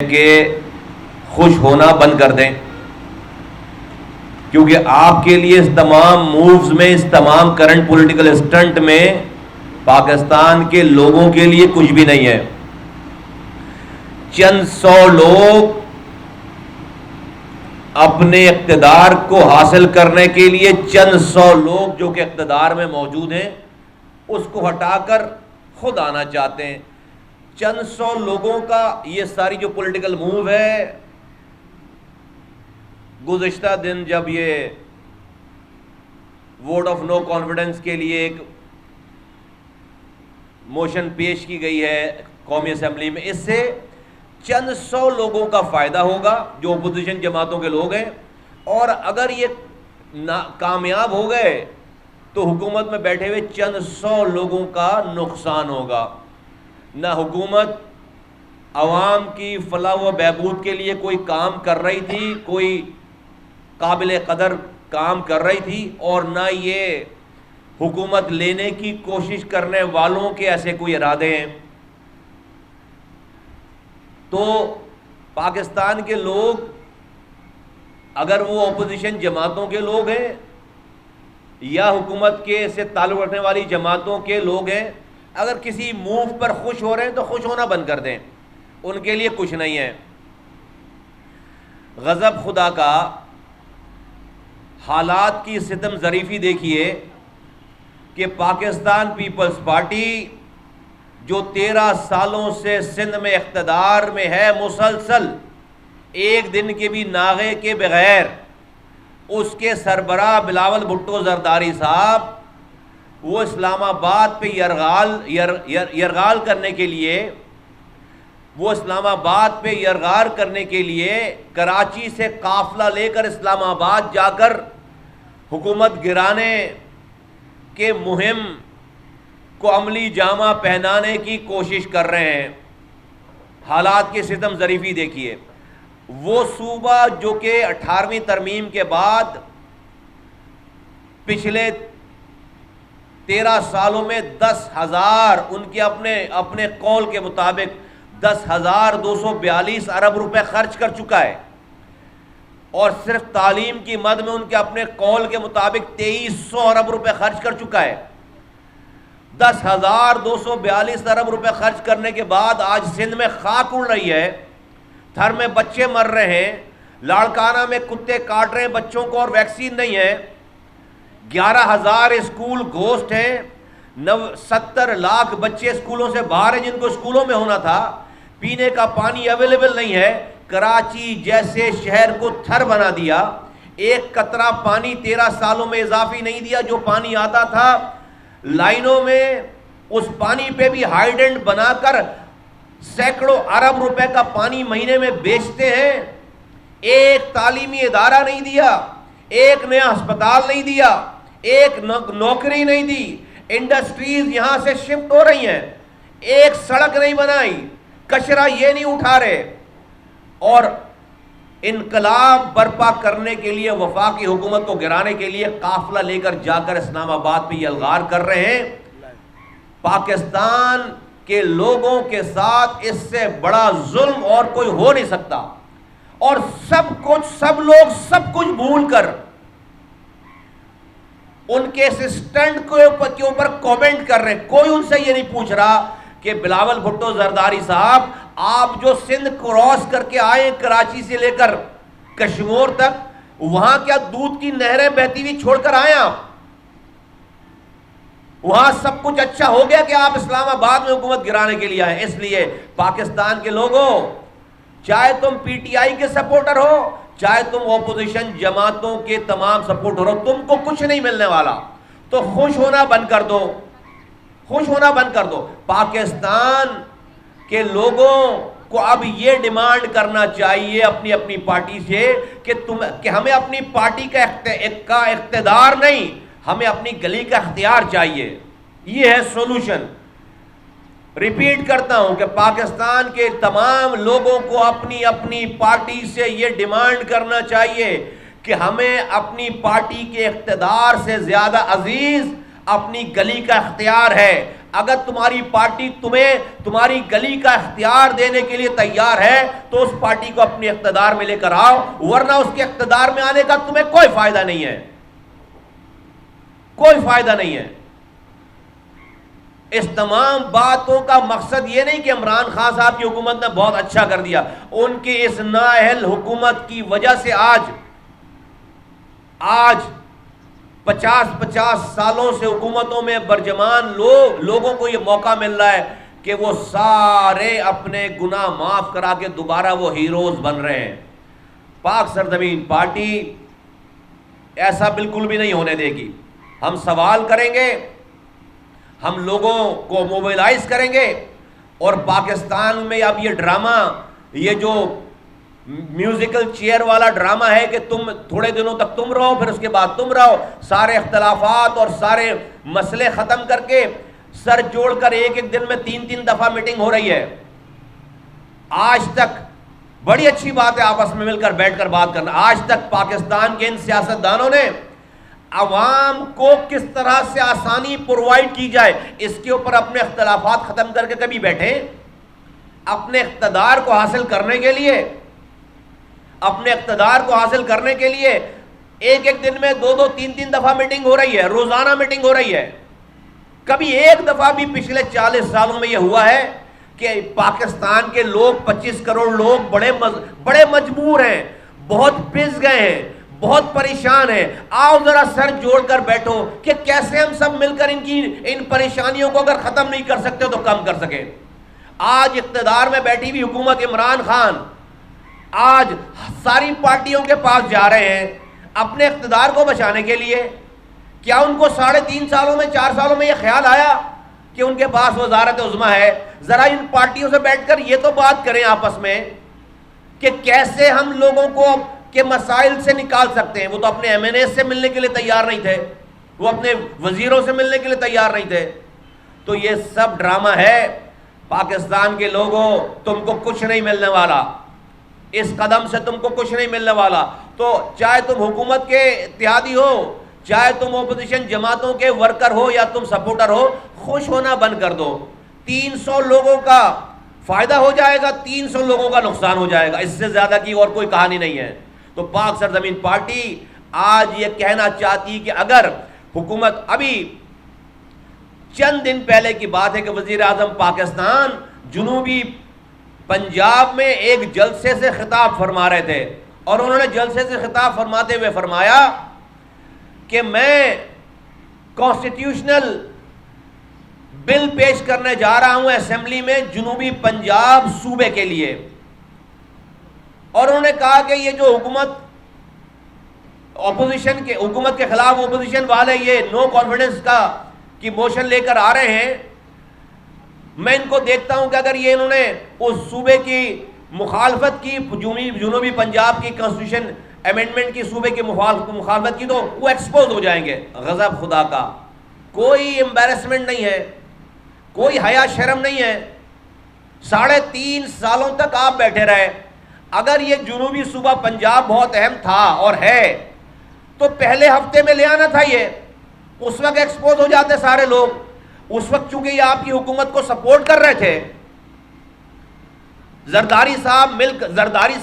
کہ خوش ہونا بند کر دیں، کیونکہ آپ کے لیے اس تمام مووز میں، اس تمام کرنٹ پولیٹیکل اسٹنٹ میں پاکستان کے لوگوں کے لیے کچھ بھی نہیں ہے۔ چند سو لوگ اپنے اقتدار کو حاصل کرنے کے لیے، چند سو لوگ جو کہ اقتدار میں موجود ہیں اس کو ہٹا کر خود آنا چاہتے ہیں۔ چند سو لوگوں کا یہ ساری جو پولیٹیکل موو ہے، گزشتہ دن جب یہ ووٹ آف نو کانفیڈنس کے لیے ایک موشن پیش کی گئی ہے قومی اسمبلی میں، اس سے چند سو لوگوں کا فائدہ ہوگا جو اپوزیشن جماعتوں کے لوگ ہیں، اور اگر یہ کامیاب ہو گئے تو حکومت میں بیٹھے ہوئے چند سو لوگوں کا نقصان ہوگا۔ نہ حکومت عوام کی فلاح و بہبود کے لیے کوئی کام کر رہی تھی، کوئی قابل قدر کام کر رہی تھی، اور نہ یہ حکومت لینے کی کوشش کرنے والوں کے ایسے کوئی ارادے ہیں۔ تو پاکستان کے لوگ، اگر وہ اپوزیشن جماعتوں کے لوگ ہیں یا حکومت کے سے تعلق رکھنے والی جماعتوں کے لوگ ہیں، اگر کسی موو پر خوش ہو رہے ہیں تو خوش ہونا بند کر دیں، ان کے لیے کچھ نہیں ہے۔ غضب خدا کا، حالات کی ستم ظریفی دیکھیے کہ پاکستان پیپلز پارٹی جو 13 سالوں سے سندھ میں اقتدار میں ہے، مسلسل ایک دن کے بھی ناغے کے بغیر، اس کے سربراہ بلاول بھٹو زرداری صاحب وہ اسلام آباد پہ یرغال کرنے کے لیے، وہ اسلام آباد پہ یرغار کرنے کے لیے کراچی سے قافلہ لے کر اسلام آباد جا کر حکومت گرانے کے مہم کو عملی جامہ پہنانے کی کوشش کر رہے ہیں۔ حالات کی ستم ظریفی دیکھیے، وہ صوبہ جو کہ 18ویں ترمیم کے بعد پچھلے 13 سالوں میں 10,000، ان کے اپنے قول کے مطابق 10,242 ارب روپے خرچ کر چکا ہے، اور صرف تعلیم کی مد میں ان کے اپنے قول کے مطابق 2300 ارب روپے خرچ کر چکا ہے۔ 10,242 ارب روپے خرچ کرنے کے بعد آج سندھ میں خاک اڑ رہی ہے، تھر میں بچے مر رہے ہیں، لاڑکانہ میں کتے کاٹ رہے ہیں بچوں کو اور ویکسین نہیں ہے، 11,000 اسکول گھوسٹ ہیں، 70 لاکھ بچے اسکولوں سے باہر ہیں جن کو اسکولوں میں ہونا تھا، پینے کا پانی اویلیبل نہیں ہے، کراچی جیسے شہر کو تھر بنا دیا، ایک قطرہ پانی 13 سالوں میں اضافی نہیں دیا، جو پانی آتا تھا لائنوں میں اس پانی پہ بھی ہائیڈنٹ بنا کر سینکڑوں ارب روپے کا پانی مہینے میں بیچتے ہیں۔ ایک تعلیمی ادارہ نہیں دیا، ایک نیا ہسپتال نہیں دیا، ایک نوکری نہیں دی، انڈسٹریز یہاں سے شفٹ ہو رہی ہیں، ایک سڑک نہیں بنائی، کچرا یہ نہیں اٹھا رہے، اور انقلاب برپا کرنے کے لیے، وفاقی حکومت کو گرانے کے لیے قافلہ لے کر جا کر اسلام آباد پہ یلغار کر رہے ہیں۔ پاکستان کے لوگوں کے ساتھ اس سے بڑا ظلم اور کوئی ہو نہیں سکتا، اور سب لوگ سب کچھ بھول کر ان کے اسسٹنٹ کے اوپر کومنٹ کر رہے ہیں۔ کوئی ان سے یہ نہیں پوچھ رہا کہ بلاول بھٹو زرداری صاحب، آپ جو سندھ کراس کر کے آئے کراچی سے لے کر کشمور تک، وہاں کیا دودھ کی نہریں بہتی ہوئی چھوڑ کر آئے آپ؟ وہاں سب کچھ اچھا ہو گیا کہ آپ اسلام آباد میں حکومت گرانے کے لیے آئے؟ اس لیے پاکستان کے لوگوں، چاہے تم پی ٹی آئی کے سپورٹر ہو، چاہے تم اپوزیشن جماعتوں کے تمام سپورٹر ہو، تم کو کچھ نہیں ملنے والا، تو خوش ہونا بند کر دو، خوش ہونا بند کر دو۔ پاکستان کے لوگوں کو اب یہ ڈیمانڈ کرنا چاہیے اپنی اپنی پارٹی سے کہ ہمیں اپنی پارٹی کا اقتدار نہیں، ہمیں اپنی گلی کا اختیار چاہیے۔ یہ ہے سولوشن۔ ریپیٹ کرتا ہوں کہ پاکستان کے تمام لوگوں کو اپنی اپنی پارٹی سے یہ ڈیمانڈ کرنا چاہیے کہ ہمیں اپنی پارٹی کے اقتدار سے زیادہ عزیز اپنی گلی کا اختیار ہے۔ اگر تمہاری پارٹی تمہیں تمہاری گلی کا اختیار دینے کے لیے تیار ہے تو اس پارٹی کو اپنے اقتدار میں لے کر آؤ، ورنہ اس کے اقتدار میں آنے کا تمہیں کوئی فائدہ نہیں ہے، کوئی فائدہ نہیں ہے۔ اس تمام باتوں کا مقصد یہ نہیں کہ عمران خان صاحب کی حکومت نے بہت اچھا کر دیا، ان کی اس نااہل حکومت کی وجہ سے آج 50 سالوں سے حکومتوں میں برجمان لوگوں کو یہ موقع مل رہا ہے کہ وہ سارے اپنے گناہ معاف کرا کے دوبارہ وہ ہیروز بن رہے ہیں۔ پاک سرزمین پارٹی ایسا بالکل بھی نہیں ہونے دے گی۔ ہم سوال کریں گے، ہم لوگوں کو موبلائز کریں گے، اور پاکستان میں اب یہ ڈرامہ، یہ جو میوزیکل چیئر والا ڈرامہ ہے کہ تم تھوڑے دنوں تک تم رہو، پھر اس کے بعد تم رہو، سارے اختلافات اور سارے مسئلے ختم کر کے سر جوڑ کر ایک دن میں 3 دفعہ میٹنگ ہو رہی ہے۔ آج تک بڑی اچھی بات ہے آپس میں مل کر بیٹھ کر بات کرنا، آج تک پاکستان کے ان سیاستدانوں نے عوام کو کس طرح سے آسانی پرووائڈ کی جائے اس کے اوپر اپنے اختلافات ختم کر کے کبھی بیٹھے؟ اپنے اقتدار کو حاصل کرنے کے لیے، اپنے اقتدار کو حاصل کرنے کے لیے ایک دن میں 2 3 دفعہ میٹنگ ہو رہی ہے، روزانہ میٹنگ ہو رہی ہے۔ کبھی ایک دفعہ بھی پچھلے 40 سالوں میں یہ ہوا ہے کہ پاکستان کے لوگ 25 کروڑ لوگ بڑے مجبور ہیں، بہت پس گئے ہیں، بہت پریشان ہیں، آؤ ذرا سر جوڑ کر بیٹھو کہ کیسے ہم سب مل کر ان پریشانیوں کو اگر ختم نہیں کر سکتے تو کم کر سکیں۔ آج اقتدار میں بیٹھی ہوئی حکومت عمران خان آج ساری پارٹیوں کے پاس جا رہے ہیں اپنے اقتدار کو بچانے کے لیے۔ کیا ان کو 3.5 سالوں میں 4 سالوں میں یہ خیال آیا کہ ان کے پاس وزارت عظمیٰ ہے؟ ذرا ان پارٹیوں سے بیٹھ کر یہ تو بات کریں آپس میں کہ کیسے ہم لوگوں کو کے مسائل سے نکال سکتے ہیں۔ وہ تو اپنے MNA سے ملنے کے لیے تیار نہیں تھے، وہ اپنے وزیروں سے ملنے کے لیے تیار نہیں تھے۔ تو یہ سب ڈرامہ ہے۔ پاکستان کے لوگوں، تم کو کچھ نہیں ملنے والا، اس قدم سے تم کو کچھ نہیں ملنے والا۔ تو چاہے تم حکومت کے اتحادی ہو، چاہے تم اپوزیشن جماعتوں کے ورکر ہو یا تم سپورٹر ہو، خوش ہونا بند کر دو۔ 300 لوگوں کا فائدہ ہو جائے گا، 300 لوگوں کا نقصان ہو جائے گا، اس سے زیادہ کی اور کوئی کہانی نہیں ہے۔ تو پاک سرزمین پارٹی آج یہ کہنا چاہتی کہ اگر حکومت، ابھی چند دن پہلے کی بات ہے کہ وزیر اعظم پاکستان جنوبی پنجاب میں ایک جلسے سے خطاب فرما رہے تھے، اور انہوں نے جلسے سے خطاب فرماتے ہوئے فرمایا کہ میں کانسٹیٹیوشنل بل پیش کرنے جا رہا ہوں اسمبلی میں جنوبی پنجاب صوبے کے لیے۔ اور انہوں نے کہا کہ یہ جو حکومت کے خلاف اپوزیشن والے یہ نو کانفیڈنس کی موشن لے کر آ رہے ہیں، میں ان کو دیکھتا ہوں کہ اگر یہ انہوں نے اس صوبے کی مخالفت کی، جنوبی پنجاب کی کانسٹیٹیوشن امینڈمنٹ کی صوبے کی مخالفت کی، تو وہ ایکسپوز ہو جائیں گے۔ غضب خدا کا، کوئی امبیرسمنٹ نہیں ہے، کوئی حیا شرم نہیں ہے۔ 3.5 سالوں تک آپ بیٹھے رہے۔ اگر یہ جنوبی صوبہ پنجاب بہت اہم تھا اور ہے تو پہلے ہفتے میں لے آنا تھا، یہ اس وقت ایکسپوز ہو جاتے سارے لوگ۔ اس وقت چونکہ یہ آپ کی حکومت کو سپورٹ کر رہے تھے، زرداری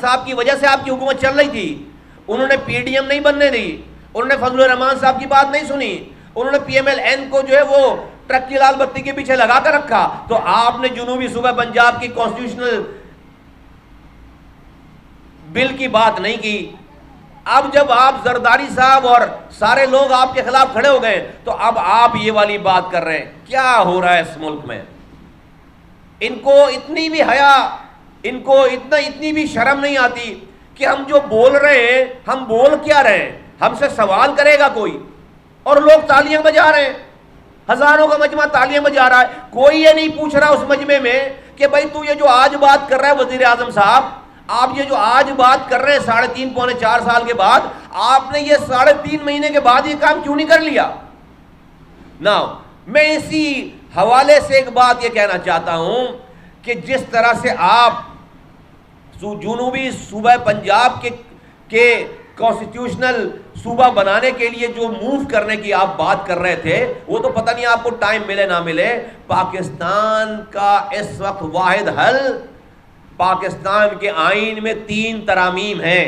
صاحب کی وجہ سے آپ کی حکومت چل رہی تھی، انہوں نے PDM نہیں بننے دی، انہوں نے فضل الرحمان صاحب کی بات نہیں سنی، انہوں نے PMLN کو جو ہے وہ ٹرک کی لال بتی کے پیچھے لگا کر رکھا، تو آپ نے جنوبی صوبہ پنجاب کی کانسٹیٹیوشنل بل کی بات نہیں کی۔ اب جب آپ زرداری صاحب اور سارے لوگ آپ کے خلاف کھڑے ہو گئے تو اب آپ یہ والی بات کر رہے ہیں۔ کیا ہو رہا ہے اس ملک میں؟ ان کو اتنی بھی حیا، ان کو اتنی بھی شرم نہیں آتی کہ ہم جو بول رہے ہیں ہم بول کیا رہے ہیں؟ ہم سے سوال کرے گا کوئی، اور لوگ تالیاں بجا رہے ہیں، ہزاروں کا مجمع تالیاں بجا رہا ہے۔ کوئی یہ نہیں پوچھ رہا اس مجمع میں کہ بھائی تو یہ جو آج بات کر رہا ہے وزیر اعظم صاحب، آپ یہ جو آج بات کر رہے ہیں 3.5 پونے 4 سال کے بعد، آپ نے یہ 3.5 مہینے کے بعد یہ کام کیوں نہیں کر لیا؟ میں اسی حوالے سے ایک بات یہ کہنا چاہتا ہوں کہ جس طرح سے آپ جنوبی صوبہ پنجاب کے کانسٹیٹیوشنل صوبہ بنانے کے لیے جو موو کرنے کی آپ بات کر رہے تھے، وہ تو پتہ نہیں آپ کو ٹائم ملے نہ ملے. پاکستان کا اس وقت واحد حل، پاکستان کے آئین میں 3 ترامیم ہیں.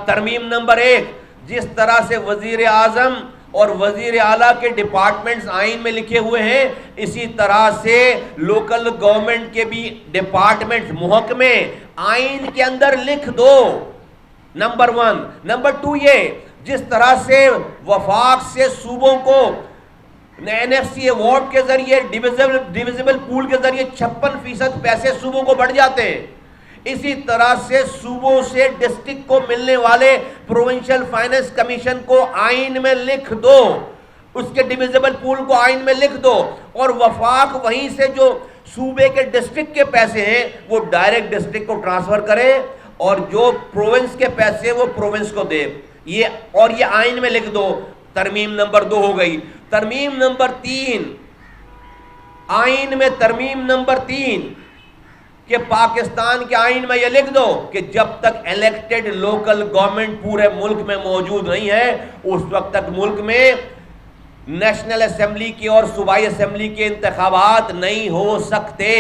ترمیم نمبر 1، جس طرح سے وزیر اعظم اور وزیر اعلیٰ کے ڈپارٹمنٹس آئین میں لکھے ہوئے ہیں، اسی طرح سے لوکل گورنمنٹ کے بھی ڈپارٹمنٹس، محکمے آئین کے اندر لکھ دو. نمبر 1. نمبر 2 یہ، جس طرح سے وفاق سے صوبوں کو NFC ایوارڈ کے ذریعے ڈیویزبل پول کے ذریعے 56% پیسے صوبوں کو بڑھ جاتے ہیں، اسی طرح سے صوبوں سے ڈسٹرکٹ کو ملنے والے پروونشل فائنانس کمیشن کو آئین میں لکھ دو، اس کے ڈیویزبل پول کو آئین میں لکھ دو، اور وفاق وہیں سے جو صوبے کے ڈسٹرکٹ کے پیسے ہیں وہ ڈائریکٹ ڈسٹرکٹ کو ٹرانسفر کرے، اور جو پروونس کے پیسے وہ پروونس کو دے. یہ آئین میں لکھ دو. ترمیم نمبر 2 ہو گئی. ترمیم نمبر 3، آئین میں ترمیم نمبر 3 کہ پاکستان کے آئین میں یہ لکھ دو کہ جب تک الیکٹڈ لوکل گورنمنٹ پورے ملک میں موجود نہیں ہے، اس وقت تک ملک میں نیشنل اسمبلی کی اور صوبائی اسمبلی کے انتخابات نہیں ہو سکتے.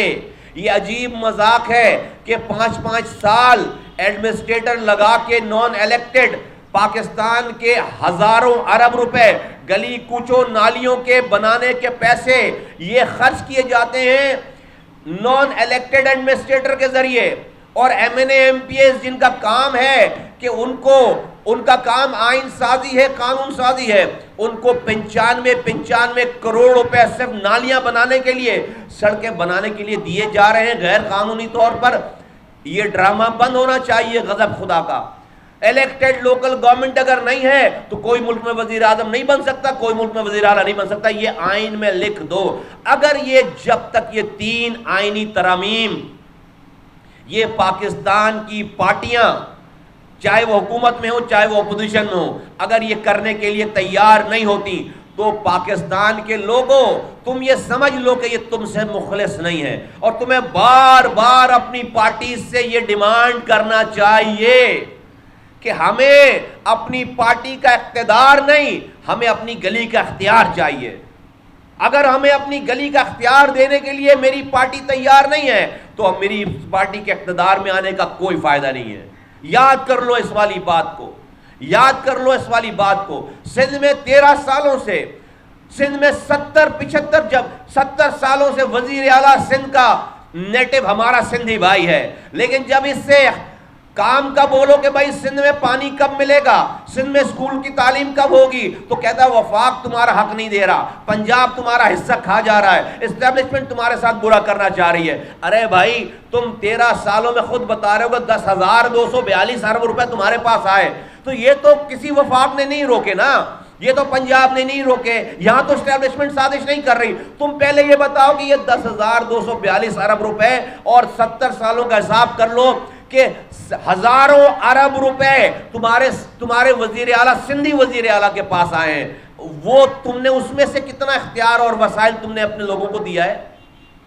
یہ عجیب مذاق ہے کہ 5 سال ایڈمنسٹریٹر لگا کے نان الیکٹڈ پاکستان کے ہزاروں ارب روپے گلی کوچوں نالیوں کے بنانے کے پیسے یہ خرچ کیے جاتے ہیں نان الیکٹڈ ایڈمنسٹریٹر کے ذریعے، اور MNA-MPs جن کا کام ہے کہ ان کا کام آئین سازی ہے، قانون سازی ہے، ان کو 95 کروڑ روپے صرف نالیاں بنانے کے لیے، سڑکیں بنانے کے لیے دیے جا رہے ہیں غیر قانونی طور پر. یہ ڈرامہ بند ہونا چاہیے. غضب خدا کا. الیکٹڈ لوکل گورنمنٹ اگر نہیں ہے تو کوئی ملک میں وزیر اعظم نہیں بن سکتا، کوئی ملک میں وزیر اعلیٰ نہیں بن سکتا. یہ آئین میں لکھ دو. اگر یہ جب تک یہ 3 آئینی ترامیم یہ پاکستان کی پارٹیاں چاہے وہ حکومت میں ہو چاہے وہ اپوزیشن میں ہو اگر یہ کرنے کے لیے تیار نہیں ہوتی تو پاکستان کے لوگوں تم یہ سمجھ لو کہ یہ تم سے مخلص نہیں ہے، اور تمہیں بار بار اپنی پارٹی سے یہ ڈیمانڈ کرنا چاہیے کہ ہمیں اپنی پارٹی کا اقتدار نہیں، ہمیں اپنی گلی کا اختیار چاہیے. اگر ہمیں اپنی گلی کا اختیار دینے کے لیے میری پارٹی تیار نہیں ہے تو اب میری پارٹی کے اقتدار میں آنے کا کوئی فائدہ نہیں ہے. یاد کر لو اس والی بات کو، یاد کر لو اس والی بات کو. سندھ میں 13 سالوں سے، سندھ میں 70 سالوں سے وزیر اعلیٰ سندھ کا نیٹو ہمارا سندھی بھائی ہے، لیکن جب اس سے کام کا بولو کہ بھائی سندھ میں پانی کب ملے گا، سندھ میں اسکول کی تعلیم کب ہوگی، تو کہتا ہے وفاق تمہارا حق نہیں دے رہا، پنجاب تمہارا حصہ کھا جا رہا ہے، اسٹیبلشمنٹ تمہارے ساتھ برا کرنا چاہ رہی ہے. ارے بھائی تم 13 سالوں میں خود بتا رہے ہو کہ 10,242 ارب روپے تمہارے پاس آئے، تو یہ تو کسی وفاق نے نہیں روکے نا، یہ تو پنجاب نے نہیں روکے، یہاں تو اسٹیبلشمنٹ سازش نہیں کر رہی. تم پہلے یہ بتاؤ کہ یہ 10,242 ارب روپے اور 70 سالوں کا حساب کر لو کہ ہزاروں ارب روپے تمہارے وزیر اعلیٰ سندھی وزیر اعلیٰ کے پاس آئے ہیں، وہ تم نے اس میں سے کتنا اختیار اور وسائل تم نے اپنے لوگوں کو دیا ہے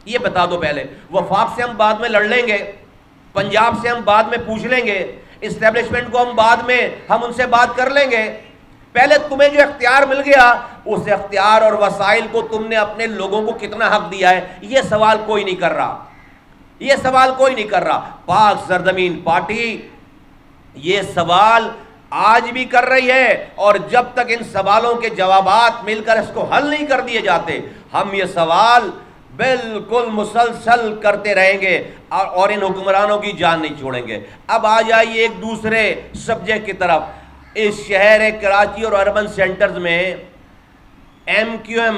یہ بتا دو پہلے. وفاق سے ہم بعد میں لڑ لیں گے، پنجاب سے ہم بعد میں پوچھ لیں گے، اسٹیبلشمنٹ کو ہم بعد میں ہم ان سے بات کر لیں گے. پہلے تمہیں جو اختیار مل گیا اس اختیار اور وسائل کو تم نے اپنے لوگوں کو کتنا حق دیا ہے یہ سوال کوئی نہیں کر رہا، یہ سوال کوئی نہیں کر رہا. پاک سرزمین پارٹی یہ سوال آج بھی کر رہی ہے، اور جب تک ان سوالوں کے جوابات مل کر اس کو حل نہیں کر دیے جاتے ہم یہ سوال بالکل مسلسل کرتے رہیں گے اور ان حکمرانوں کی جان نہیں چھوڑیں گے. اب آ جائیے ایک دوسرے سبجیکٹ کی طرف. اس شہر کراچی اور اربن سینٹرز میں MQM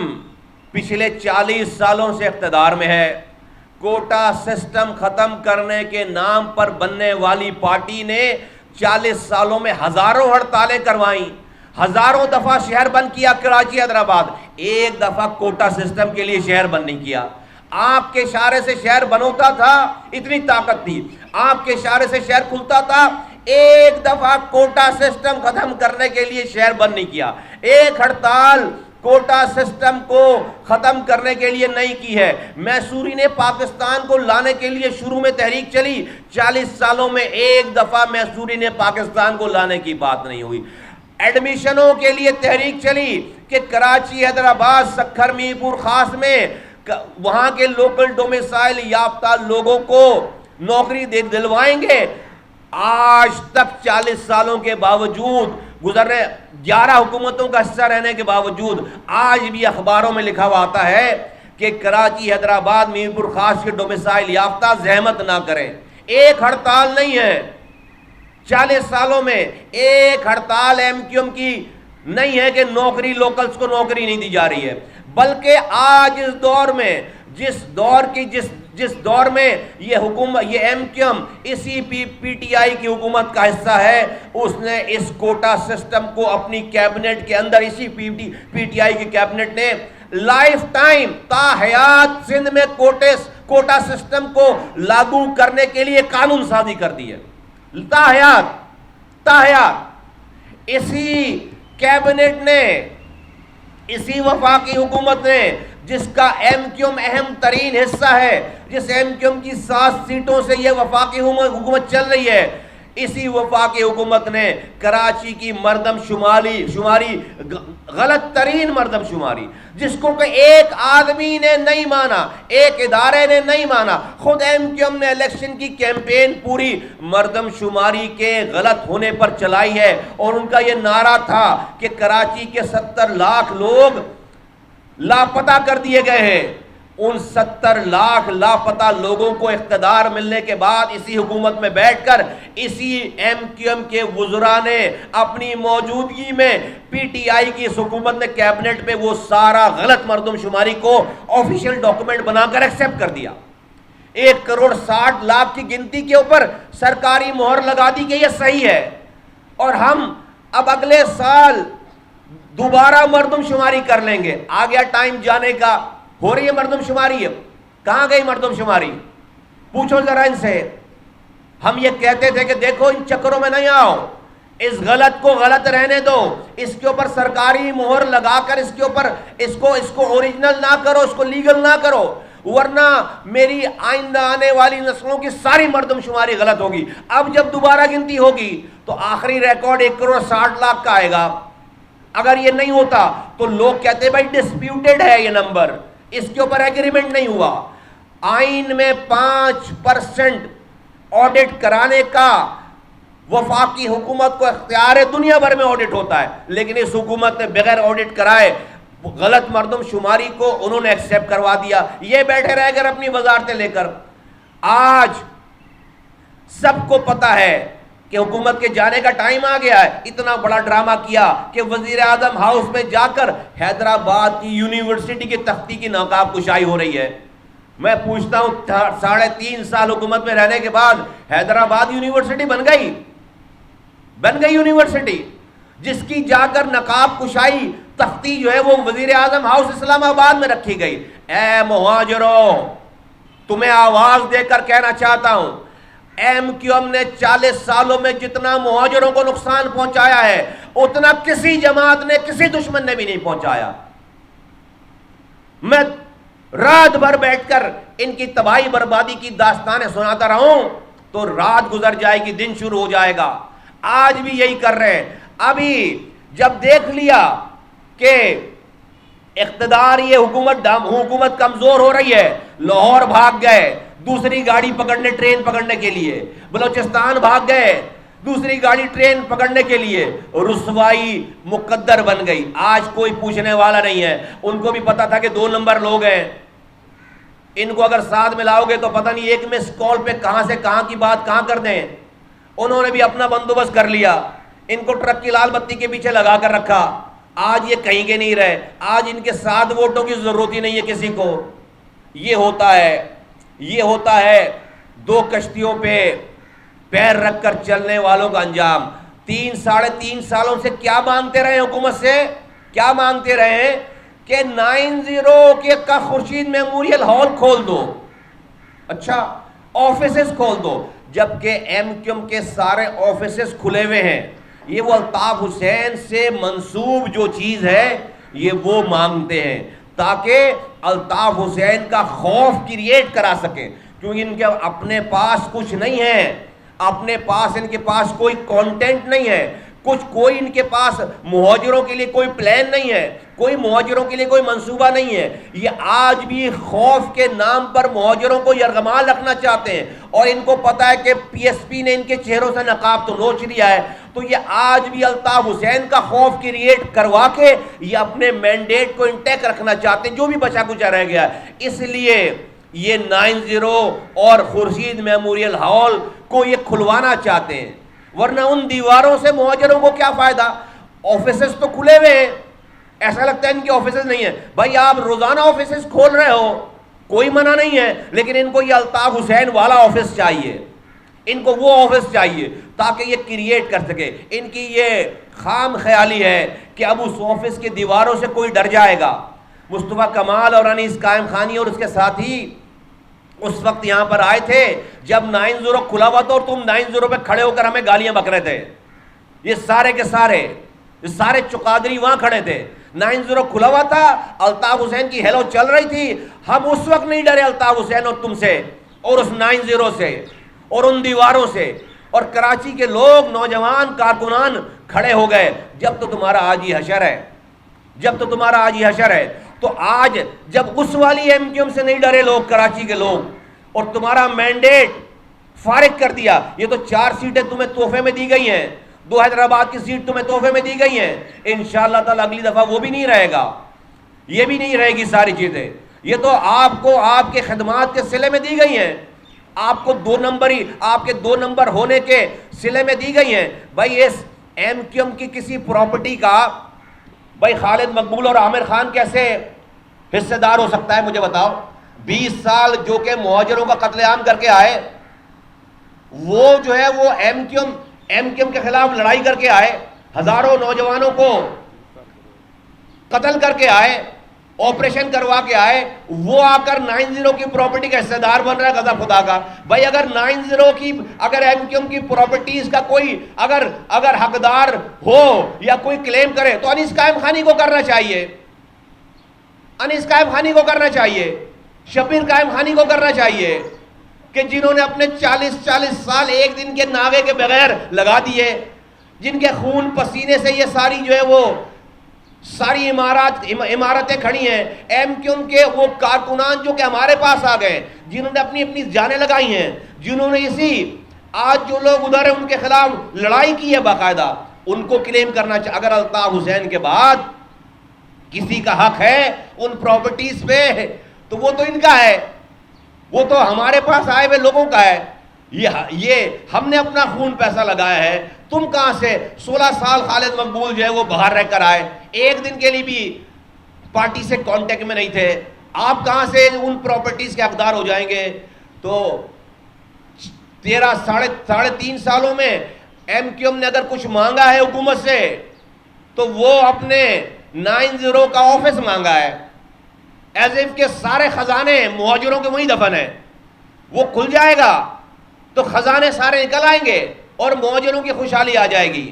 پچھلے 40 سالوں سے اقتدار میں ہے. کوٹا سسٹم ختم کرنے کے نام پر بننے والی پارٹی نے 40 سالوں میں ہزاروں ہڑتالیں کروائیں، ہزاروں دفعہ شہر بند کیا کراچی حیدرآباد، ایک دفعہ کوٹا سسٹم کے لیے شہر بند نہیں کیا. آپ کے اشارے سے شہر بند ہوتا تھا، اتنی طاقت تھی، آپ کے اشارے سے شہر کھلتا تھا، ایک دفعہ کوٹا سسٹم ختم کرنے کے لیے شہر بند نہیں کیا. ایک ہڑتال کوٹا سسٹم کو ختم کرنے کے لیے نہیں کی ہے. میسوری نے پاکستان کو لانے کے لیے شروع میں تحریک چلی, 40 سالوں میں ایک دفعہ میسوری نے پاکستان کو لانے کی بات نہیں ہوئی. ایڈمیشنوں کے لیے تحریک چلی کہ کراچی, حیدرآباد, سکھر, میاں پور خاص میں وہاں کے لوکل ڈومیسائل یافتہ لوگوں کو نوکری دلوائیں گے. آج تک 40 سالوں کے باوجود, گزرنے 11 حکومتوں کا حصہ رہنے کے باوجود, آج بھی اخباروں میں لکھا ہوا آتا ہے کہ کراچی, حیدرآباد, میاں پور خاص کے ڈومیسائل یافتہ زحمت نہ کریں. ایک ہڑتال نہیں ہے 40 سالوں میں, ایک ہڑتال ایم کیو ایم کی نہیں ہے کہ نوکری لوکلز کو نوکری نہیں دی جا رہی ہے, بلکہ آج اس دور میں جس دور میں یہ حکومت, یہ ایم کیو ایم اسی پی ٹی آئی کی حکومت کا حصہ ہے, اس نے اس کوٹا سسٹم کو اپنی کیبنٹ کے اندر, اسی پی ٹی آئی کی کیبنٹ نے لائف ٹائم تا حیات سندھ میں کوٹا سسٹم کو لاگو کرنے کے لیے قانون سازی کر دی ہے. تا حیات اسی کیبنٹ نے, اسی وفاقی حکومت نے, جس کا ایم کیو ایم اہم ترین حصہ ہے, جس ایم کیو ایم کی 7 سیٹوں سے یہ وفاقی حکومت چل رہی ہے, اسی وفاقی حکومت نے کراچی کی مردم شماری غلط ترین مردم شماری, جس کو کہ ایک آدمی نے نہیں مانا, ایک ادارے نے نہیں مانا, خود ایم کیو ایم نے الیکشن کی کیمپین پوری مردم شماری کے غلط ہونے پر چلائی ہے. اور ان کا یہ نعرہ تھا کہ کراچی کے 70 لاکھ لوگ لاپتہ کر دیے گئے ہیں. ان 70 لاکھ لاپتہ لوگوں کو اقتدار ملنے کے بعد اسی حکومت میں بیٹھ کر اسی ایم کیو ایم کے وزراء نے اپنی موجودگی میں پی ٹی آئی کی اس حکومت نے کیبنٹ میں وہ سارا غلط مردم شماری کو آفیشیل ڈاکومنٹ بنا کر ایکسپٹ کر دیا. 1,60,00,000 کی گنتی کے اوپر سرکاری مہر لگا دی کہ یہ صحیح ہے, اور ہم اب اگلے سال دوبارہ مردم شماری کر لیں گے. آ گیا ٹائم جانے کا, ہو رہی ہے مردم شماری. کہاں گئی مردم شماری؟ پوچھو ذرا ان سے. ہم یہ کہتے تھے کہ دیکھو ان چکروں میں نہیں آؤ, اس غلط کو غلط رہنے دو, اس کے اوپر سرکاری مہر لگا کر اس کے اوپر اس کو اوریجنل نہ کرو, اس کو لیگل نہ کرو, ورنہ میری آئندہ آنے والی نسلوں کی ساری مردم شماری غلط ہوگی. اب جب دوبارہ گنتی ہوگی تو آخری ریکارڈ 1,60,00,000 کا آئے گا. اگر یہ نہیں ہوتا تو لوگ کہتے ہیں بھائی ڈسپیوٹڈ ہے یہ نمبر, اس کے اوپر ایگریمنٹ نہیں ہوا. آئین میں 5% آڈٹ کرانے کا وفاقی حکومت کو اختیار ہے, دنیا بھر میں آڈٹ ہوتا ہے, لیکن اس حکومت نے بغیر آڈٹ کرائے غلط مردم شماری کو انہوں نے ایکسپٹ کروا دیا. یہ بیٹھے رہ کر اپنی وزارتیں لے کر. آج سب کو پتا ہے کہ حکومت کے جانے کا ٹائم آ گیا ہے. اتنا بڑا ڈرامہ کیا کہ وزیر اعظم ہاؤس میں جا کر حیدرآباد کی یونیورسٹی کی تختی کی نقاب کشائی ہو رہی ہے. میں پوچھتا ہوں 3.5 سال حکومت میں رہنے کے بعد حیدرآباد یونیورسٹی بن گئی یونیورسٹی, جس کی جا کر نقاب کشائی تختی جو ہے وہ وزیر اعظم ہاؤس اسلام آباد میں رکھی گئی. اے مہاجروں, تمہیں آواز دے کر کہنا چاہتا ہوں, ایم کیو ایم نے 40 سالوں میں جتنا مہاجروں کو نقصان پہنچایا ہے اتنا کسی جماعت نے, کسی دشمن نے بھی نہیں پہنچایا. میں رات بھر بیٹھ کر ان کی تباہی بربادی کی داستانیں سناتا رہوں تو رات گزر جائے گی, دن شروع ہو جائے گا. آج بھی یہی کر رہے ہیں. ابھی جب دیکھ لیا کہ اقتدار یہ حکومت کمزور ہو رہی ہے, لاہور بھاگ گئے دوسری گاڑی پکڑنے, ٹرین پکڑنے کے لیے, بلوچستان بھاگ گئے دوسری گاڑی ٹرین پکڑنے کے لیے. رسوائی مقدر بن گئی. آج کوئی پوچھنے والا نہیں ہے. ان کو بھی پتا تھا کہ 2 نمبر لوگ ہیں, ان کو اگر ساتھ ملاؤ گے تو پتہ نہیں ایک مس کال پہ کہاں سے کہاں کی بات کہاں کر دیں. انہوں نے بھی اپنا بندوبست کر لیا, ان کو ٹرک کی لال بتی کے پیچھے لگا کر رکھا. آج یہ کہیں کے نہیں رہے. آج ان کے 7 ووٹوں کی ضرورت ہی نہیں ہے کسی کو. یہ ہوتا ہے 2 کشتیوں پہ پیر رکھ کر چلنے والوں کا انجام. 3.5 سالوں سے کیا مانگتے رہے حکومت سے, کیا مانگتے رہے کہ 90 کا خورشید میموریل ہال کھول دو, اچھا آفیسز کھول دو, جبکہ ایم کیو ایم کے سارے آفیسز کھلے ہوئے ہیں. یہ وہ الطاف حسین سے منسوب جو چیز ہے یہ وہ مانگتے ہیں تاکہ الطاف حسین کا خوف کریٹ کرا سکیں، کیونکہ ان کے اپنے پاس کچھ نہیں ہے، اپنے پاس ان کے پاس کوئی کانٹینٹ نہیں ہے، کوئی ان کے پاس مہاجروں کے لیے کوئی پلان نہیں ہے، کوئی مہاجروں کے لیے کوئی منصوبہ نہیں ہے۔ یہ آج بھی خوف کے نام پر مہاجروں کو یرغمال رکھنا چاہتے ہیں، اور ان کو پتا ہے کہ پی ایس پی نے ان کے چہروں سے نقاب تو نوچ لیا ہے، تو یہ آج بھی الطاف حسین کا خوف کریٹ کروا کے یہ اپنے مینڈیٹ کو انٹیک رکھنا چاہتے ہیں جو بھی بچا کچا رہ گیا ہے۔ اس لیے یہ 9-0 اور خورشید میموریل ہال کو یہ کھلوانا چاہتے ہیں، ورنہ ان دیواروں سے مہاجروں کو کیا فائدہ؟ آفیسز تو کھلے ہوئے ہیں، ایسا لگتا ہے ان کے آفیسز نہیں ہیں۔ بھائی آپ روزانہ آفیسز کھول رہے ہو، کوئی منع نہیں ہے، لیکن ان کو یہ الطاف حسین والا آفس چاہیے، ان کو وہ آفس چاہیے تاکہ یہ کریٹ کر سکے۔ ان کی یہ خام خیالی ہے کہ اب اس آفس کی دیواروں سے کوئی ڈر جائے گا۔ مصطفیٰ کمال اور انیس قائم خانی اور اس کے ساتھی اس وقت یہاں پر آئے تھے جب 9-0 کھلا ہوا تھا، اور تم 9-0 پہ کھڑے ہو کر ہمیں گالیاں بک رہے تھے۔ یہ سارے کے سارے چقادری وہاں کھڑے تھے، 9-0 کھلا ہوا تھا، الطاف حسین کی ہیلو چل رہی تھی۔ ہم اس وقت نہیں ڈرے الطاف حسین اور تم سے، اور اس 9-0 سے، اور ان دیواروں سے، اور کراچی کے لوگ نوجوان کارکنان کھڑے ہو گئے۔ جب تو تمہارا آج ہی حشر ہے، جب تو تمہارا آج ہی حشر ہے، تو آج جب اس والی ایم کیو ایم سے نہیں ڈرے لوگ، کراچی کے لوگ، اور تمہارا مینڈیٹ فارغ کر دیا، یہ تو 4 سیٹیں تمہیں تحفے میں دی گئی ہیں، 2 حیدرآباد کی سیٹ تمہیں تحفے میں دی گئی ہیں، انشاءاللہ تعالی اگلی دفعہ وہ بھی نہیں رہے گا، یہ بھی نہیں رہے گی ساری چیزیں، یہ تو آپ کو آپ کے خدمات کے صلے میں دی گئی ہیں، آپ کو 2 نمبری، آپ کے 2 نمبر ہونے کے صلے میں دی گئی ہیں۔ بھائی اس ایم کیو ایم کی کسی پراپرٹی کا بھائی خالد مقبول اور عامر خان کیسے حصے دار ہو سکتا ہے؟ مجھے بتاؤ۔ 20 سال جو کہ مہاجروں کا قتل عام کر کے آئے، وہ جو ہے وہ ایم کیو ایم کے خلاف لڑائی کر کے آئے، ہزاروں نوجوانوں کو قتل کر کے آئے، آپریشن کروا کے آئے، وہ آ کر 9-0 کی پراپرٹی کا حصہ دار بن رہا ہے۔ غضب خدا کا بھائی، اگر 9-0 کی، اگر ایم کیو ایم کی پراپرٹیز کا کوئی اگر حقدار ہو یا کوئی کلیم کرے تو انیس قائم خانی کو کرنا چاہیے، انیس قائم خانی کو کرنا چاہیے، شبیر قائم خانی کو کرنا چاہیے، کہ جنہوں نے اپنے 40 سال ایک دن کے ناغے کے بغیر لگا دیے، جن کے خون پسینے سے یہ ساری جو ہے وہ ساری عمارتیں کھڑی ہیں۔ ایم کیو ایم کے وہ کارکنان جو کہ ہمارے پاس آ گئے، جنہوں نے اپنی جانیں لگائی ہیں، جنہوں نے آج جو لوگ ادھر ہیں ان کے خلاف لڑائی کی ہے باقاعدہ، ان کو کلیم کرنا چاہیے۔ اگر الطاف حسین کے بعد کسی کا حق ہے ان پراپرٹیز پہ تو وہ تو ان کا ہے، وہ تو ہمارے پاس آئے ہوئے لوگوں کا ہے۔ یہ ہم نے اپنا خون پیسہ لگایا ہے، تم کہاں سے 16 سال خالد مقبول جو ہے وہ باہر رہ کر آئے، ایک دن کے لیے بھی پارٹی سے کانٹیکٹ میں نہیں تھے، آپ کہاں سے ان پراپرٹیز کے حقدار ہو جائیں گے؟ تو 3.5 سالوں میں ایم کیو ایم نے اگر کچھ مانگا ہے حکومت سے تو وہ اپنے 9-0 کا آفس مانگا ہے، ایز اف کے سارے خزانے مہاجروں کے وہیں دفن ہیں، وہ کھل جائے گا تو خزانے سارے نکل آئیں گے اور مہاجروں کی خوشحالی آ جائے گی۔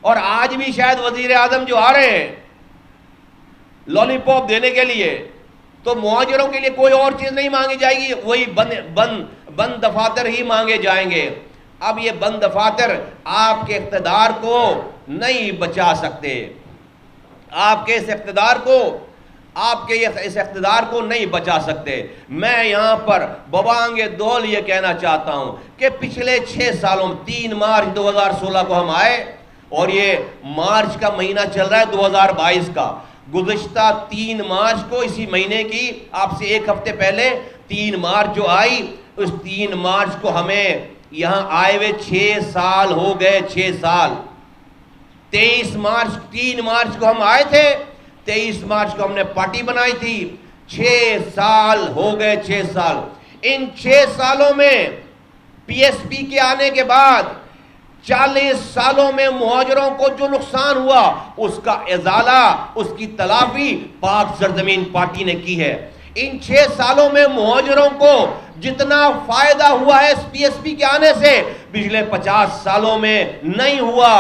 اور آج بھی شاید وزیر اعظم جو آ رہے ہیں لالی پاپ دینے کے لیے، تو مہاجروں کے لیے کوئی اور چیز نہیں مانگی جائے گی، وہی بند دفاتر ہی مانگے جائیں گے۔ اب یہ بند دفاتر آپ کے اقتدار کو نہیں بچا سکتے، آپ کے اس اقتدار کو نہیں بچا سکتے۔ میں یہاں پر ببانگ دول یہ کہنا چاہتا ہوں کہ پچھلے 6 سالوں 3 مارچ 2016 کو ہم آئے، اور یہ مارچ کا مہینہ چل رہا ہے 2022 کا، گزشتہ 3 مارچ کو، اسی مہینے کی آپ سے 1 ہفتے پہلے 3 مارچ جو آئی، اس 3 مارچ کو ہمیں یہاں آئے ہوئے 6 سال ہو گئے، 6 سال۔ 3 مارچ کو ہم آئے تھے، 23 مارچ کو ہم نے پارٹی بنائی تھی، 6 سال ہو گئے، 6 سال۔ ان 6 سالوں میں پی ایس پی کے آنے کے بعد 40 سالوں میں مہاجروں کو جو نقصان ہوا اس کا ازالہ، اس کی تلافی پاک سرزمین پارٹی نے کی ہے۔ ان 6 سالوں میں مہاجروں کو جتنا فائدہ ہوا ہے اس پی ایس پی کے آنے سے پچھلے 50 سالوں میں نہیں ہوا۔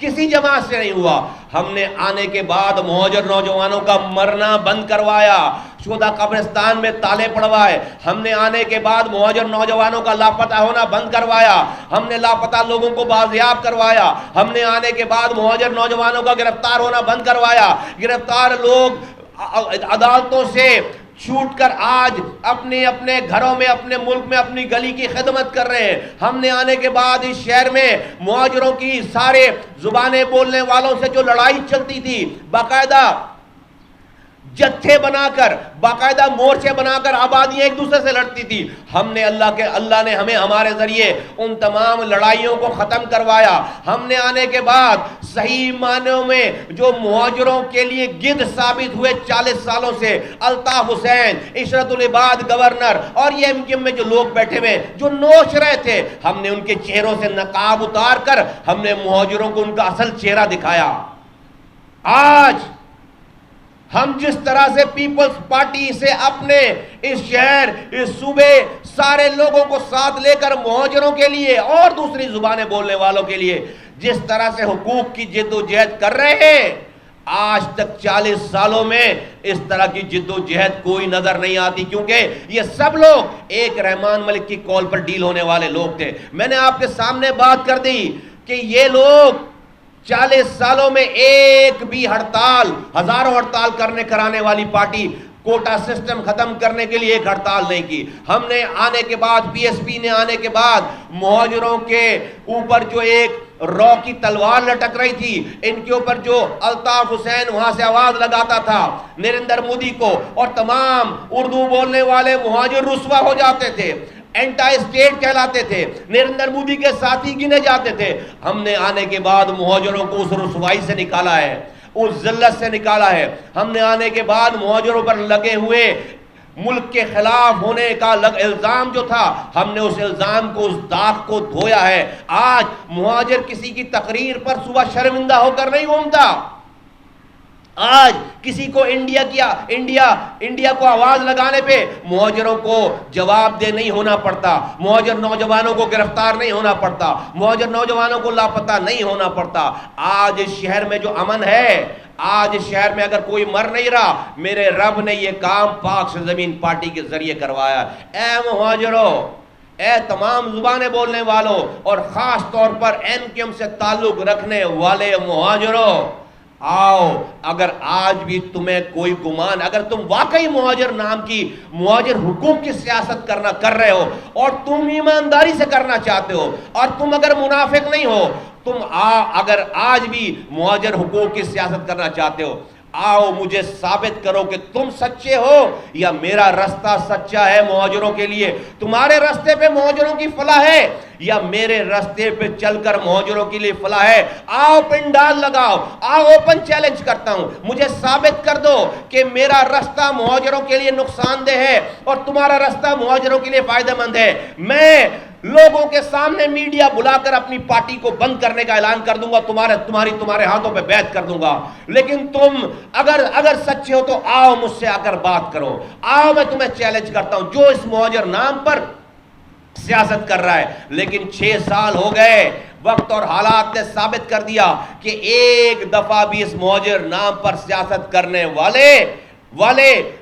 کسی جماعت سے نہیں ہوا. ہم نے آنے کے بعد مہاجر نوجوانوں کا مرنا بند کروایا, شہداء قبرستان میں تالے پڑوائے. ہم نے آنے کے بعد مہاجر نوجوانوں کا لاپتہ ہونا بند کروایا. ہم نے لاپتہ لوگوں کو بازیاب کروایا. ہم نے آنے کے بعد مہاجر نوجوانوں کا گرفتار ہونا بند کروایا. گرفتار لوگ عدالتوں سے چھوٹ کر آج اپنے اپنے گھروں میں, اپنے ملک میں اپنی گلی کی خدمت کر رہے ہیں. ہم نے آنے کے بعد اس شہر میں مہاجروں کی سارے زبانیں بولنے والوں سے جو لڑائی چلتی تھی, باقاعدہ جتھے بنا کر, باقاعدہ مورچے بنا کر آبادیاں ایک دوسرے سے لڑتی تھی, ہم نے اللہ نے ہمیں ہمارے ذریعے ان تمام لڑائیوں کو ختم کروایا. ہم نے آنے کے بعد صحیح معنوں میں جو مہاجروں کے لیے گدھ ثابت ہوئے 40 سالوں سے, الطاف حسین, عشرت العباد گورنر, اور یہ MQM میں جو لوگ بیٹھے ہوئے جو نوچ رہے تھے, ہم نے ان کے چہروں سے نقاب اتار کر ہم نے مہاجروں کو ان کا اصل چہرہ دکھایا. آج ہم جس طرح سے پیپلز پارٹی سے اپنے اس شہر, اس صوبے, سارے لوگوں کو ساتھ لے کر مہاجروں کے لیے اور دوسری زبانیں بولنے والوں کے لیے جس طرح سے حقوق کی جد و جہد کر رہے ہیں, آج تک 40 سالوں میں اس طرح کی جد و جہد کوئی نظر نہیں آتی, کیونکہ یہ سب لوگ ایک رحمان ملک کی کال پر ڈیل ہونے والے لوگ تھے. میں نے آپ کے سامنے بات کر دی کہ یہ لوگ 40 سالوں میں ایک بھی ہڑتال, ہزاروں ہڑتال کرانے والی پارٹی, کوٹا سسٹم ختم کرنے کے لیے ایک ہڑتال نہیں کی. ہم نے آنے کے بعد, PSP نے آنے کے بعد مہاجروں کے اوپر جو ایک رو کی تلوار لٹک رہی تھی, ان کے اوپر جو الطاف حسین وہاں سے آواز لگاتا تھا نریندر مودی کو, اور تمام اردو بولنے والے مہاجر رسوا ہو جاتے تھے, اینٹا اسٹیٹ کہلاتے تھے, نریندر مودی کے ساتھی گنے جاتے تھے. ہم نے آنے کے بعد مہاجروں کو اس رسوائی سے نکالا ہے, اس ذلت سے نکالا ہے. ہم نے آنے کے بعد مہاجروں پر لگے ہوئے ملک کے خلاف ہونے کا الزام جو تھا, ہم نے اس الزام کو, اس داغ کو دھویا ہے. آج مہاجر کسی کی تقریر پر صبح شرمندہ ہو کر نہیں گھومتا. آج کسی کو انڈیا کو آواز لگانے پہ مہاجروں کو جواب دہ نہیں ہونا پڑتا, مہاجر نوجوانوں کو گرفتار نہیں ہونا پڑتا, مہاجر نوجوانوں کو لاپتہ نہیں ہونا پڑتا. آج اس شہر میں جو امن ہے, آج اس شہر میں اگر کوئی مر نہیں رہا, میرے رب نے یہ کام پاک سے زمین پارٹی کے ذریعے کروایا. اے مہاجروں, اے تمام زبانیں بولنے والوں, اور خاص طور پر MQM سے تعلق رکھنے والے مہاجروں, آؤ. اگر آج بھی تمہیں کوئی گمان, اگر تم واقعی مہاجر نام کی, مہاجر حقوق کی سیاست کر رہے ہو, اور تم ایمانداری سے کرنا چاہتے ہو, اور تم اگر منافق نہیں ہو, تم اگر آج بھی مہاجر حقوق کی سیاست کرنا چاہتے ہو, آؤ مجھے ثابت کرو کہ تم سچے ہو یا میرا رستہ سچا ہے مہاجروں کے لیے. تمہارے رستے پہ مہاجروں کی فلاح ہے یا میرے رستے پہ چل کر مہاجروں کے لیے فلاح ہے. آؤ پنڈال لگاؤ, آؤ اوپن چیلنج کرتا ہوں, مجھے ثابت کر دو کہ میرا رستہ مہاجروں کے لیے نقصان دہ ہے اور تمہارا رستہ مہاجروں کے لیے فائدہ مند ہے. میں لوگوں کے سامنے میڈیا بلا کر اپنی پارٹی کو بند کرنے کا اعلان کر دوں گا, تمہارے ہاتھوں پہ بیعت کر دوں گا. لیکن تم اگر سچے ہو تو آؤ مجھ سے آ کر بات کرو. آؤ, میں تمہیں چیلنج کرتا ہوں جو اس مہاجر نام پر سیاست کر رہا ہے. لیکن 6 سال ہو گئے, وقت اور حالات نے ثابت کر دیا کہ ایک دفعہ بھی اس مہاجر نام پر سیاست کرنے والے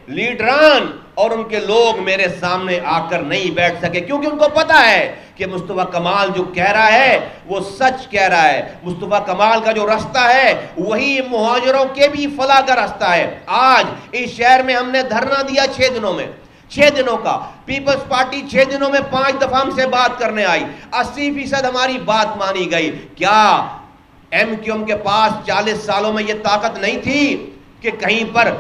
لیڈران اور ان کے لوگ میرے سامنے آ کر نہیں بیٹھ سکے, کیونکہ ان کو پتا ہے کہ مصطفیٰ کمال جو کہہ رہا ہے وہ سچ کہہ رہا ہے. مصطفیٰ کمال کا جو رستہ ہے وہی مہاجروں کے بھی فلاح کا رستہ ہے. آج اس شہر میں ہم نے دھرنا دیا 6 دنوں میں, 6 دنوں کا. پیپلز پارٹی 6 دنوں میں 5 دفعہ ہم سے بات کرنے آئی, 80% ہماری بات مانی گئی. کیا MQM کے پاس 40 سالوں میں یہ طاقت نہیں تھی کہ کہیں پر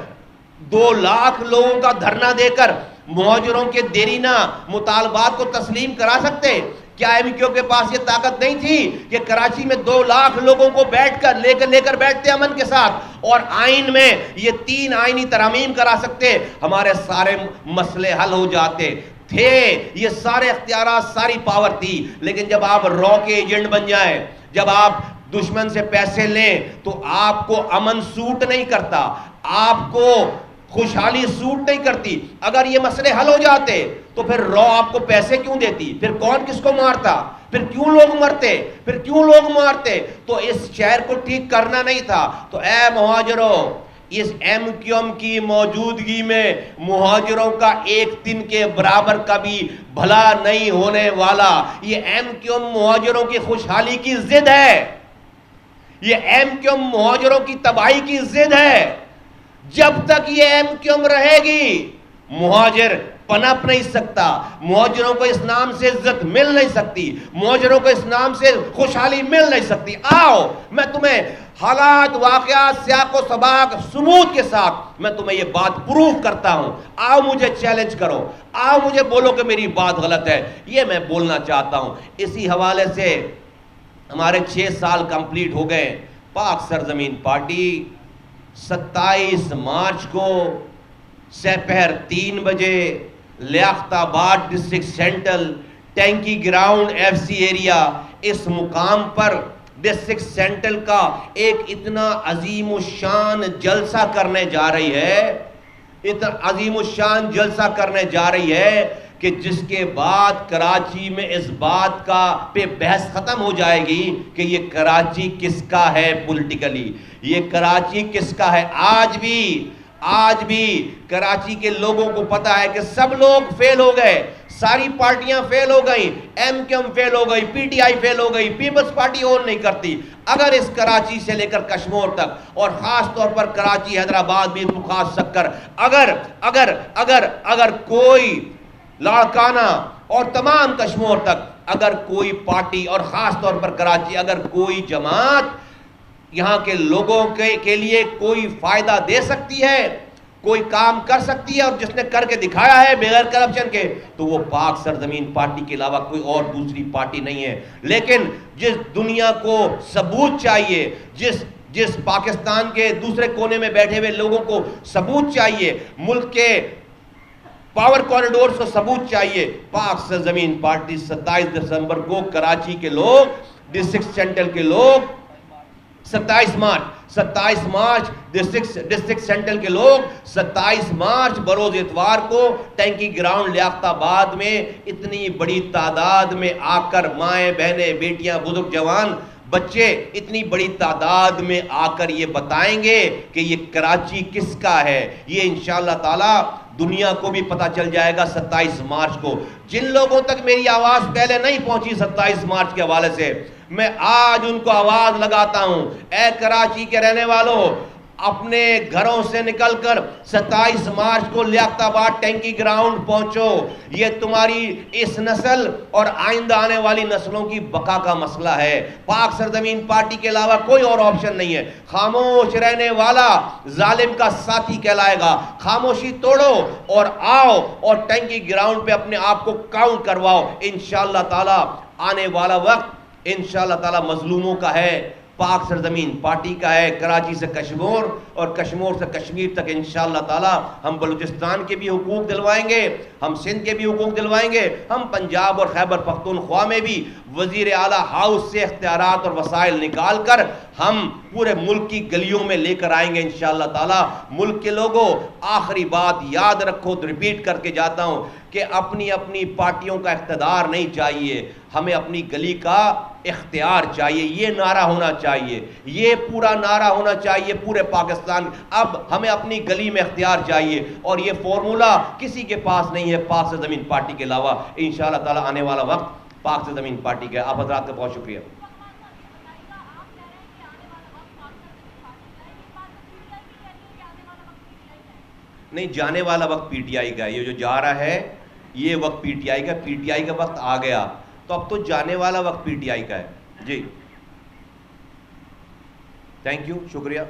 2 لاکھ لوگوں کا دھرنا دے کر مہاجروں کے دیرینہ مطالبات کو تسلیم کرا سکتے؟ کیا MQM کے پاس یہ طاقت نہیں تھی کہ کراچی میں 2 لاکھ لوگوں کو لے کر بیٹھتے امن کے ساتھ, اور آئین میں یہ 3 آئینی ترامیم کرا سکتے, ہمارے سارے مسئلے حل ہو جاتے تھے. یہ سارے اختیارات, ساری پاور تھی. لیکن جب آپ رو کے ایجنٹ بن جائیں, جب آپ دشمن سے پیسے لیں, تو آپ کو امن سوٹ نہیں کرتا, آپ کو خوشحالی سوٹ نہیں کرتی. اگر یہ مسئلے حل ہو جاتے تو پھر رو آپ کو پیسے کیوں دیتی؟ پھر کون کس کو مارتا؟ پھر کیوں لوگ مرتے؟ پھر کیوں لوگ مارتے؟ تو اس شہر کو ٹھیک کرنا نہیں تھا. تو اے مہاجروں، اس ایم کیو ایم کی موجودگی میں مہاجروں کا ایک دن کے برابر کبھی بھلا نہیں ہونے والا. یہ ایم کیو ایم مہاجروں کی خوشحالی کی ضد ہے. یہ ایم کیو ایم مہاجروں کی تباہی کی ضد ہے. جب تک یہ ایم کیو ایم رہے گی مہاجر پنپ نہیں سکتا. مہاجروں کو اس نام سے عزت مل نہیں سکتی. مہاجروں کو اس نام سے خوشحالی مل نہیں سکتی. آؤ میں تمہیں حالات، واقعات، سیاق و سباق، ثبوت کے ساتھ میں تمہیں یہ بات پروف کرتا ہوں. آؤ مجھے چیلنج کرو، آؤ مجھے بولو کہ میری بات غلط ہے. یہ میں بولنا چاہتا ہوں. اسی حوالے سے ہمارے 6 سال کمپلیٹ ہو گئے. پاک سرزمین پارٹی 27 مارچ کو سپہر 3 بجے Liaquatabad district central Tanki ground F C area, اس مقام پر ڈسٹرکٹ سینٹرل کا ایک اتنا عظیم الشان جلسہ کرنے جا رہی ہے، اتنا عظیم الشان جلسہ کرنے جا رہی ہے کہ جس کے بعد کراچی میں اس بات کا پہ بحث ختم ہو جائے گی کہ یہ کراچی کس کا ہے پولیٹیکلی، یہ کراچی کس کا ہے. آج بھی کراچی کے لوگوں کو پتا ہے کہ سب لوگ فیل ہو گئے، ساری پارٹیاں فیل ہو گئیں، ایم کیو ایم فیل ہو گئی، پی ٹی آئی فیل ہو گئی، پیپلز پارٹی اور نہیں کرتی. اگر اس کراچی سے لے کر کشمور تک اور خاص طور پر کراچی، حیدرآباد بھی خاص کر اگر کوئی لاڑکانہ اور تمام کشمور تک اگر کوئی پارٹی اور خاص طور پر کراچی اگر کوئی جماعت یہاں کے لوگوں کے لیے کوئی فائدہ دے سکتی ہے، کوئی کام کر سکتی ہے اور جس نے کر کے دکھایا ہے بغیر کرپشن کے، تو وہ پاک سرزمین پارٹی کے علاوہ کوئی اور دوسری پارٹی نہیں ہے. لیکن جس دنیا کو ثبوت چاہیے، جس پاکستان کے دوسرے کونے میں بیٹھے ہوئے لوگوں کو ثبوت چاہیے، ملک کے پاور کوریڈورز کو ثبوت چاہیے، پاک سرزمین پارٹی 27 دسمبر کو کراچی کے لوگ، ڈسٹرکٹ سینٹرل کے لوگ، 27 مارچ ڈسٹرکٹ سینٹرل کے لوگ 27 مارچ بروز اتوار کو ٹینکی گراؤنڈ لیاقت آباد میں اتنی بڑی تعداد میں آ کر مائیں، بہنیں، بیٹیاں، بزرگ، جوان، بچے اتنی بڑی تعداد میں آ کر یہ بتائیں گے کہ یہ کراچی کس کا ہے. یہ انشاءاللہ تعالی دنیا کو بھی پتہ چل جائے گا 27 مارچ کو. جن لوگوں تک میری آواز پہلے نہیں پہنچی 27 مارچ کے حوالے سے، میں آج ان کو آواز لگاتا ہوں، اے کراچی کے رہنے والوں، اپنے گھروں سے نکل کر 27 مارچ کو لیاقت آباد ٹینکی گراؤنڈ پہنچو. یہ تمہاری اس نسل اور آئندہ آنے والی نسلوں کی بقا کا مسئلہ ہے. پاک سرزمین پارٹی کے علاوہ کوئی اور آپشن نہیں ہے. خاموش رہنے والا ظالم کا ساتھی کہلائے گا. خاموشی توڑو اور آؤ اور ٹینکی گراؤنڈ پہ اپنے آپ کو کاؤنٹ کرواؤ. انشاءاللہ تعالی آنے والا وقت انشاءاللہ تعالی مظلوموں کا ہے، پاک سرزمین پارٹی کا ہے. کراچی سے کشمور اور کشمور سے کشمیر تک انشاءاللہ تعالی ہم بلوچستان کے بھی حقوق دلوائیں گے، ہم سندھ کے بھی حقوق دلوائیں گے، ہم پنجاب اور خیبر پختونخوا میں بھی وزیر اعلیٰ ہاؤس سے اختیارات اور وسائل نکال کر ہم پورے ملک کی گلیوں میں لے کر آئیں گے انشاءاللہ تعالی. ملک کے لوگوں، آخری بات یاد رکھو، ریپیٹ کر کے جاتا ہوں کہ اپنی پارٹیوں کا اقتدار نہیں چاہیے، ہمیں اپنی گلی کا اختیار چاہیے. یہ نعرہ ہونا چاہیے، یہ پورا نعرہ ہونا چاہیے پورے پاکستان. اب ہمیں اپنی گلی میں اختیار چاہیے اور یہ فارمولا کسی کے پاس نہیں ہے پاک سے زمین پارٹی کے علاوہ. انشاءاللہ تعالی آنے والا وقت پاک سے زمین پارٹی کا ہے. آپ حضرات کا بہت شکریہ. نہیں، جانے والا وقت پی ٹی آئی کا ہے. یہ جو جا رہا ہے یہ وقت پی ٹی آئی کا، پی ٹی آئی کا وقت آ گیا تو اب تو جانے والا وقت پی ٹی آئی کا ہے. جی تھینک یو، شکریہ.